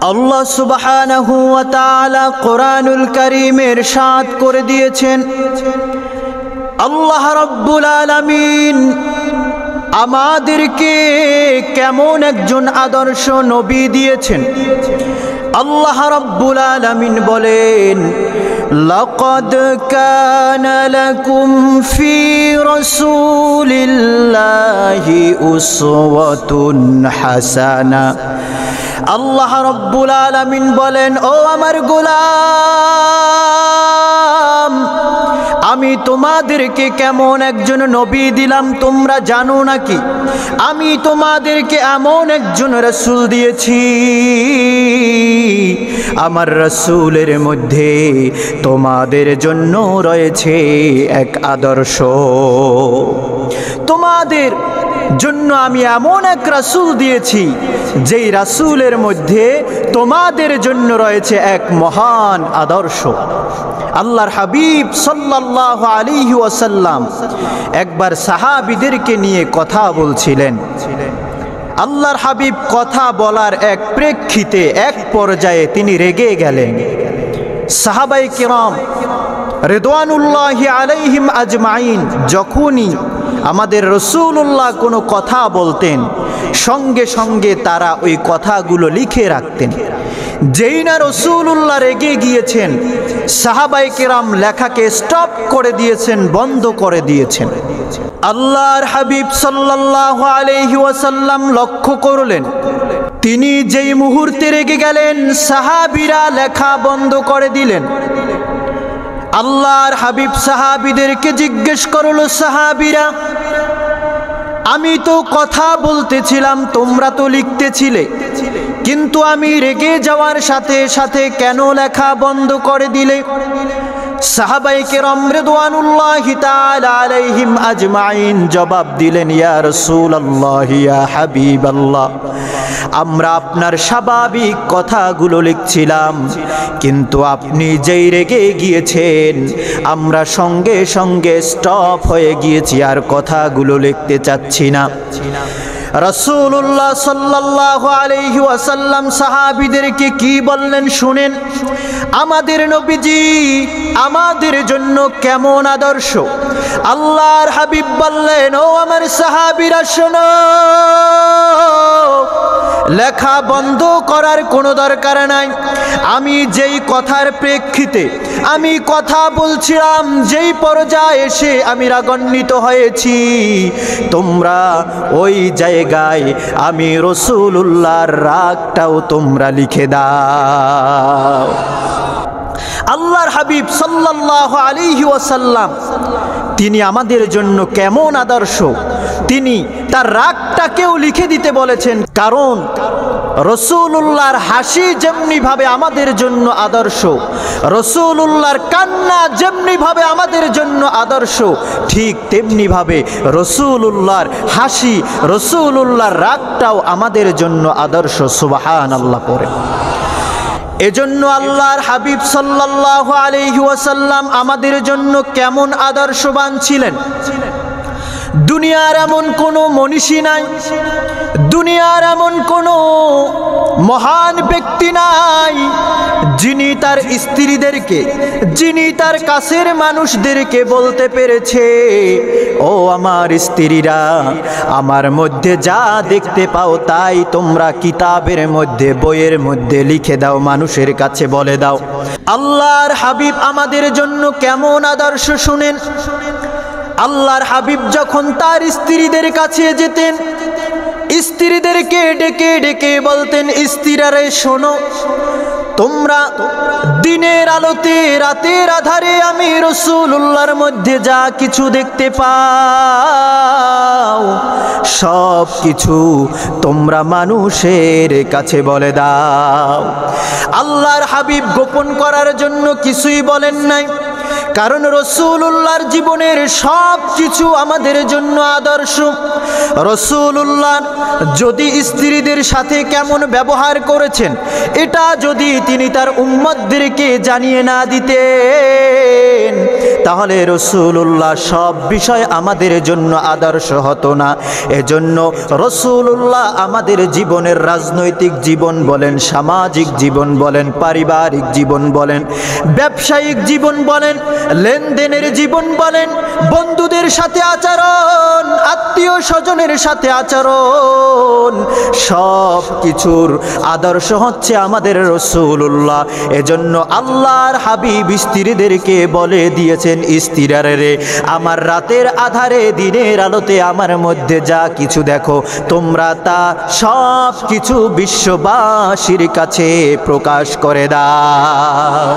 আল্লাহ সুবহানাহু ওয়া তাআলা কোরআনুল কারীমে ইরশাদ করে দিয়েছেন, আল্লাহ রাব্বুল আলামিন আমাদেরকে কেমন একজন আদর্শ নবী দিয়েছেন। আল্লাহ রাব্বুল আলামিন বলেন, লাকাদ কানা লাকুম ফি রাসূলিল্লাহি উসওয়াতুন হাসানা। আল্লাহ রাব্বুল আলামিন বলেন, ও আমার গোলাম, আমি তোমাদেরকে কেমন একজন নবী দিলাম তোমরা জানো নাকি? আমি তোমাদেরকে এমন একজন রাসূল দিয়েছি, আমার রাসূলের মধ্যে তোমাদের জন্য রয়েছে এক আদর্শ। তোমাদের জন্য আমি এমন এক রাসূল দিয়েছি যেই রাসূলের মধ্যে তোমাদের জন্য রয়েছে এক মহান আদর্শ। আল্লাহর হাবিব সাল্লাল্লাহু আলাইহি ওয়াসাল্লাম একবার সাহাবীদেরকে নিয়ে কথা বলছিলেন। আল্লাহর হাবিব কথা বলার এক প্রেক্ষিতে এক পর্যায়ে তিনি রেগে গেলেন। সাহাবায়ে কিরাম রিদওয়ানুল্লাহি আলাইহিম আজমাইন যখনই আমাদের রাসূলুল্লাহ কোনো কথা বলতেন, সঙ্গে সঙ্গে তারা ওই কথাগুলো লিখে রাখতেন। যেই না রাসূলুল্লাহ রেগে গিয়েছেন, সাহাবায়ে কিরাম লেখাকে স্টপ করে দিয়েছেন, বন্ধ করে দিয়েছেন। আল্লাহর হাবিব সাল্লাল্লাহু আলাইহি ওয়াসাল্লাম লক্ষ্য করলেন, তিনি যেই মুহূর্তে রেগে গেলেন, সাহাবীরা লেখা বন্ধ করে দিলেন। আল্লাহর হাবিব সাহাবীদেরকে জিজ্ঞেস করলো, সাহাবীরা, আমি তো কথা বলতেছিলাম, তোমরা তো লিখতেছিলে, কিন্তু আমি রেগে যাওয়ার সাথে সাথে কেন লেখা বন্ধ করে দিলে? সাহাবায়ে কেরাম রিদওয়ানুল্লাহি তাআলা আলাইহিম আজমাইন জবাব দিলেন, ইয়া রাসূলুল্লাহ, ইয়া হাবিবাল্লাহ, আমরা আপনার স্বাভাবিক কথাগুলো লিখছিলাম, কিন্তু আপনি যেই রেগে গিয়েছেন আমরা সঙ্গে সঙ্গে স্টপ হয়ে গিয়েছি, আর কথাগুলো লিখতে চাচ্ছি না। রাসূলুল্লাহ সাল্লাল্লাহু আলাইহি ওয়াসাল্লাম সাহাবীদেরকে কি বললেন শুনেন। আমাদের নবীজি আমাদের জন্য কেমন আদর্শ। আল্লাহর হাবিব বললেন, ও আমার সাহাবীরা শোনো, লেখা বন্ধ করার কোনো দরকার নাই। আমি যেই কথার প্রেক্ষিতে আমি কথা বলছিলাম, যেই পর্যায়ে এসে আমি রাগান্বিত হয়েছি, তোমরা ওই জায়গায় আমি রাসূলুল্লাহর রাগটাও তোমরা লিখে দাও। আল্লাহর হাবিব সাল্লাল্লাহু আলাইহি ওয়াসাল্লাম তিনি আমাদের জন্য কেমন আদর্শ, তিনি তার রাগটাকেও লিখে দিতে বলেছেন। কারণ রাসূলুল্লাহর হাসি যেমনি ভাবে আমাদের জন্য আদর্শ, রাসূলুল্লাহর কান্না যেমনি ভাবে আমাদের জন্য আদর্শ, ঠিক তেমনি ভাবে রাসূলুল্লাহর হাসি, রাসূলুল্লাহর রাগটাও আমাদের জন্য আদর্শ। সুবহানাল্লাহ পড়ে। এজন্য আল্লাহর হাবিব সাল্লাল্লাহু আলাইহি ওয়াসাল্লাম আমাদের জন্য কেমন আদর্শবান ছিলেন। দুনিয়ার এমন কোনো মনীষী নাই, দুনিয়ার এমন কোনো মহান ব্যক্তি নাই যিনি তার স্ত্রীদেরকে, যিনি তার কাছের মানুষদেরকে বলতে পেরেছে, ও আমার স্ত্রীরা, আমার মধ্যে যা দেখতে পাও তাই তোমরা কিতাবের মধ্যে, বইয়ের মধ্যে লিখে দাও, মানুষের কাছে বলে দাও। আল্লাহর হাবিব আমাদের জন্য কেমন আদর্শ শুনেন। আল্লাহর হাবিব যখন তার স্ত্রীদের কাছে যেতেন, স্ত্রীদেরকে ডেকে ডেকে বলতেন, স্ত্রীরা শোনো, তোমরা দিনের আলোতে, রাতের আধারে আমি রাসূলুল্লাহর মধ্যে যা কিছু দেখতে পাও সব কিছু তোমরা মানুষের কাছে বলে দাও। আল্লাহর হাবিব গোপন করার জন্য কিছুই বলেন নাই, কারণ রাসূলুল্লাহর জীবনের সব কিছু আমাদের জন্য আদর্শ। রাসূলুল্লাহ যদি স্ত্রীদের সাথে কেমন ব্যবহার করেছেন, এটা যদি তিনি তার উম্মতদেরকে জানিয়ে না দিতেন, তাহলে রাসূলুল্লাহ সব বিষয় আমাদের জন্য আদর্শ হতো না। এজন্য রাসূলুল্লাহ আমাদের জীবনের রাজনৈতিক জীবন বলেন, সামাজিক জীবন বলেন, পারিবারিক জীবন বলেন, ব্যবসায়িক জীবন বলেন, লেনদেনের জীবন বলেন, বন্ধুদের সাথে আচরণ, আত্মীয় স্বজনের সাথে আচরণ, সব কিছুর আদর্শ হচ্ছে আমাদের রাসূলুল্লাহ। এজন্য আল্লাহর হাবিব স্ত্রীদেরকে বলে দিয়েছেন, স্ত্রীরা রে, আমার রাতের আধারে দিনের আলোতে আমার মধ্যে যা কিছু দেখো, তোমরা তা সব কিছু বিশ্ববাসীর কাছে প্রকাশ করে দাও।